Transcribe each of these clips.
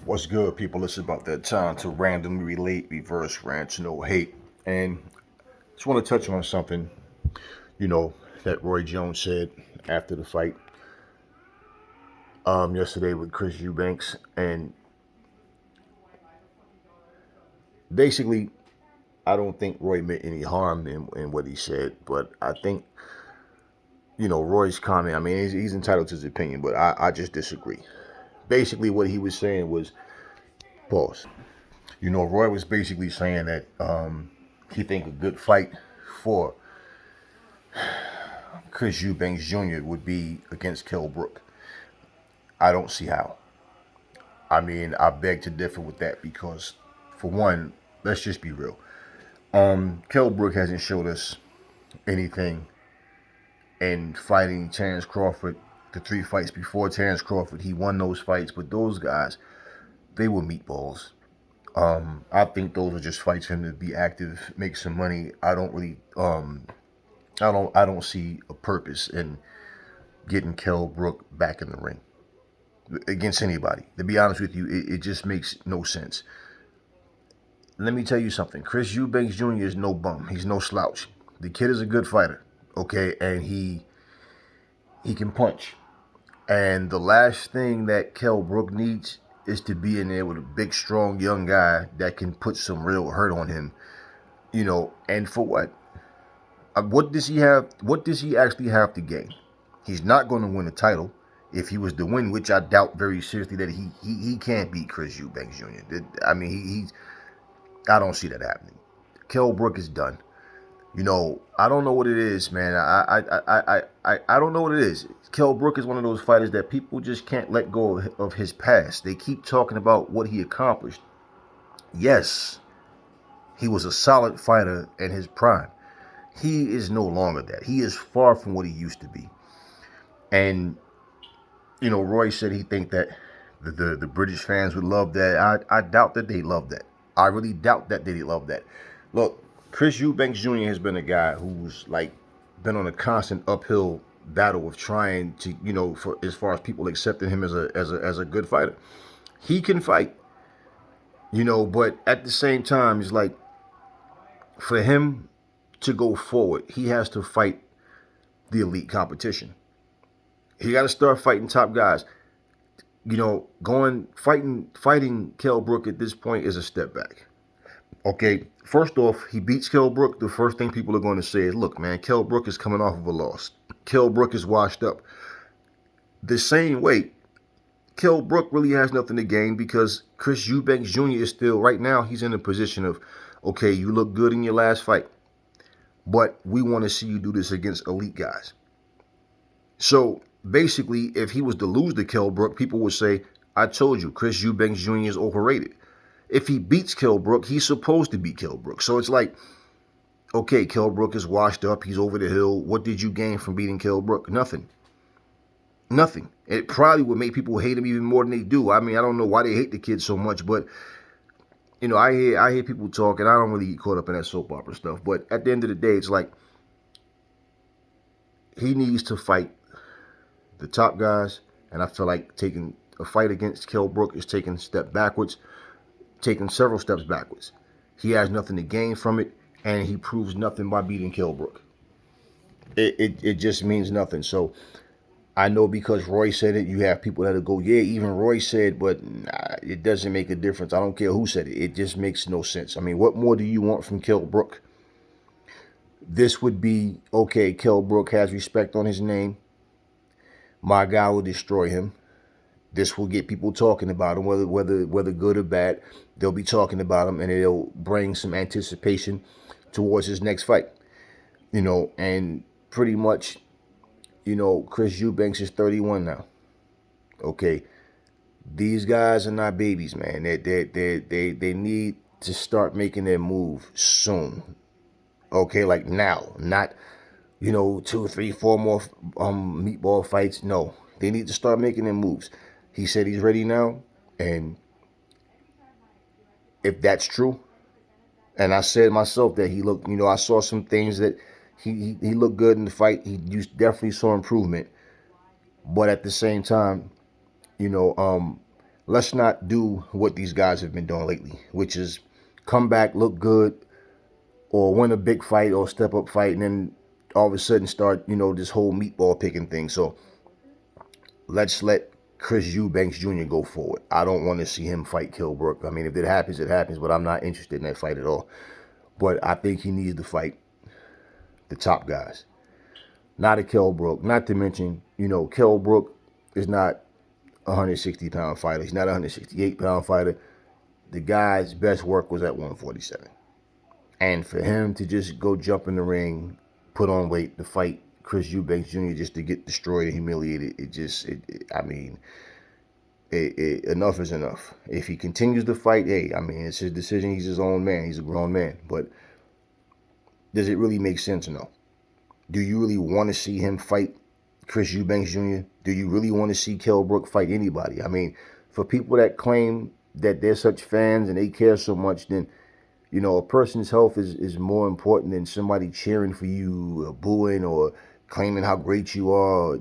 What's good, people? It's about that time to randomly relate, reverse rants, no hate. And just want to touch on something, you know, that Roy Jones said after the fight yesterday with Chris Eubanks. And basically, I don't think Roy meant any harm in what he said, but I think, Roy's comment, I mean, he's entitled to his opinion, but I just disagree. Basically, what he was saying was, pause. Roy was basically saying that he think a good fight for Chris Eubanks Jr. would be against Kell Brooke. I don't see how. I mean, I beg to differ with that because, for one, let's just be real. Kell Brooke hasn't showed us anything in fighting Terrence Crawford. The three fights before Terrence Crawford, he won those fights, but those guys, they were meatballs. I think those are just fights for him to be active, make some money. I don't see a purpose in getting Kell Brooke back in the ring against anybody. To be honest with you, it just makes no sense. Let me tell you something. Chris Eubanks Jr. is no bum. He's no slouch. The kid is a good fighter, okay, and he can punch. And the last thing that Kell Brooke needs is to be in there with a big, strong, young guy that can put some real hurt on him. And for what? What does he have? What does he actually have to gain? He's not going to win a title. If he was to win, which I doubt very seriously that he can't beat Chris Eubanks Jr. I mean, I don't see that happening. Kell Brooke is done. I don't know what it is, man. I don't know what it is. Kell Brooke is one of those fighters that people just can't let go of his past. They keep talking about what he accomplished. Yes, he was a solid fighter in his prime. He is no longer that. He is far from what he used to be. And Roy said he think that the British fans would love that. I doubt that they love that. I really doubt that they love that. Look, Chris Eubanks Jr. has been a guy who's been on a constant uphill battle of trying to, for as far as people accepting him as a good fighter. He can fight, but at the same time, it's like for him to go forward, he has to fight the elite competition. He got to start fighting top guys. Fighting Kell Brooke at this point is a step back. Okay, first off, he beats Kell Brooke. The first thing people are going to say is, look, man, Kell Brooke is coming off of a loss. Kell Brooke is washed up. The same way, Kell Brooke really has nothing to gain because Chris Eubanks Jr. is still, right now, he's in a position of, okay, you look good in your last fight, but we want to see you do this against elite guys. So basically, if he was to lose to Kell Brooke, people would say, I told you, Chris Eubanks Jr. is overrated. If he beats Kell Brooke, he's supposed to beat Kell Brooke. So it's like, okay, Kell Brooke is washed up. He's over the hill. What did you gain from beating Kell Brooke? Nothing. Nothing. It probably would make people hate him even more than they do. I mean, I don't know why they hate the kid so much, but I hear people talk, and I don't really get caught up in that soap opera stuff. But at the end of the day, it's like he needs to fight the top guys, and I feel like taking a fight against Kell Brooke is taking a step backwards, taking several steps backwards. He has nothing to gain from it, and he proves nothing by beating Kell Brooke. It just means nothing. So I know because Roy said it, you have people that'll go, yeah, even Roy said, but nah, it doesn't make a difference. I don't care who said it. It just makes no sense. I mean, what more do you want from Kell Brooke? This would be, okay, Kell Brooke has respect on his name. My guy will destroy him. This will get people talking about him, whether good or bad. They'll be talking about him, and it'll bring some anticipation towards his next fight. And pretty much, Chris Eubanks is 31 now. Okay, these guys are not babies, man. They need to start making their move soon. Okay, like now, not 2, 3, 4 more meatball fights. No, they need to start making their moves. He said he's ready now, and if that's true, and I said myself that he looked, I saw some things that he looked good in the fight. He definitely saw improvement, but at the same time, let's not do what these guys have been doing lately, which is come back, look good, or win a big fight or step up fight, and then all of a sudden start, this whole meatball picking thing. So let's let Chris Eubanks Jr. go forward. I don't want to see him fight Kell Brook. I mean, if it happens, it happens, but I'm not interested in that fight at all. But I think he needs to fight the top guys, not a Kell Brook. Not to mention, Kell Brook is not a 160-pound fighter. He's not a 168-pound fighter. The guy's best work was at 147. And for him to just go jump in the ring, put on weight to fight Chris Eubanks Jr. just to get destroyed and humiliated, enough is enough. If he continues to fight, hey, I mean, it's his decision. He's his own man. He's a grown man. But does it really make sense or no? Do you really want to see him fight Chris Eubanks Jr.? Do you really want to see Kell Brook fight anybody? I mean, for people that claim that they're such fans and they care so much, then, a person's health is more important than somebody cheering for you, or booing, or claiming how great you are. At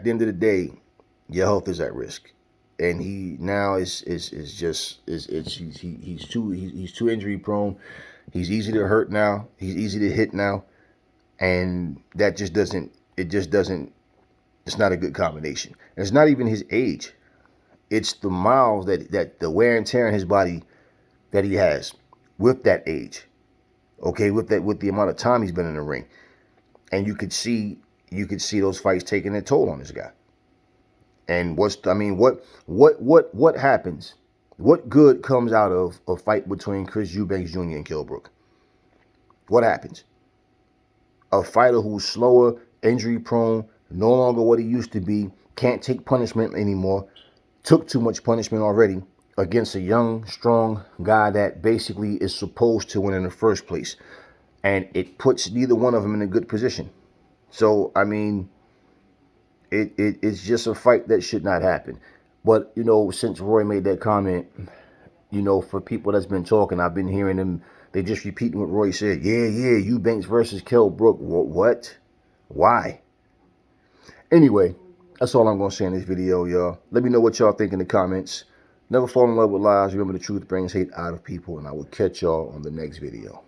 the end of the day, your health is at risk, and he now he's too injury prone. He's easy to hurt now. He's easy to hit now, and that just doesn't. It's not a good combination. And it's not even his age. It's the miles that the wear and tear in his body that he has with that age. Okay, with the amount of time he's been in the ring, and you could see those fights taking a toll on this guy. And what happens? What good comes out of a fight between Chris Eubanks Jr. and Kell Brook? What happens? A fighter who's slower, injury prone, no longer what he used to be, can't take punishment anymore, took too much punishment already, against a young, strong guy that basically is supposed to win in the first place. And it puts neither one of them in a good position. So, I mean, it's just a fight that should not happen. But, since Roy made that comment, for people that's been talking, I've been hearing them, they just repeating what Roy said. Yeah, Eubanks versus Kell Brook. What? Why? Anyway, that's all I'm going to say in this video, y'all. Let me know what y'all think in the comments. Never fall in love with lies. Remember, the truth brings hate out of people, and I will catch y'all on the next video.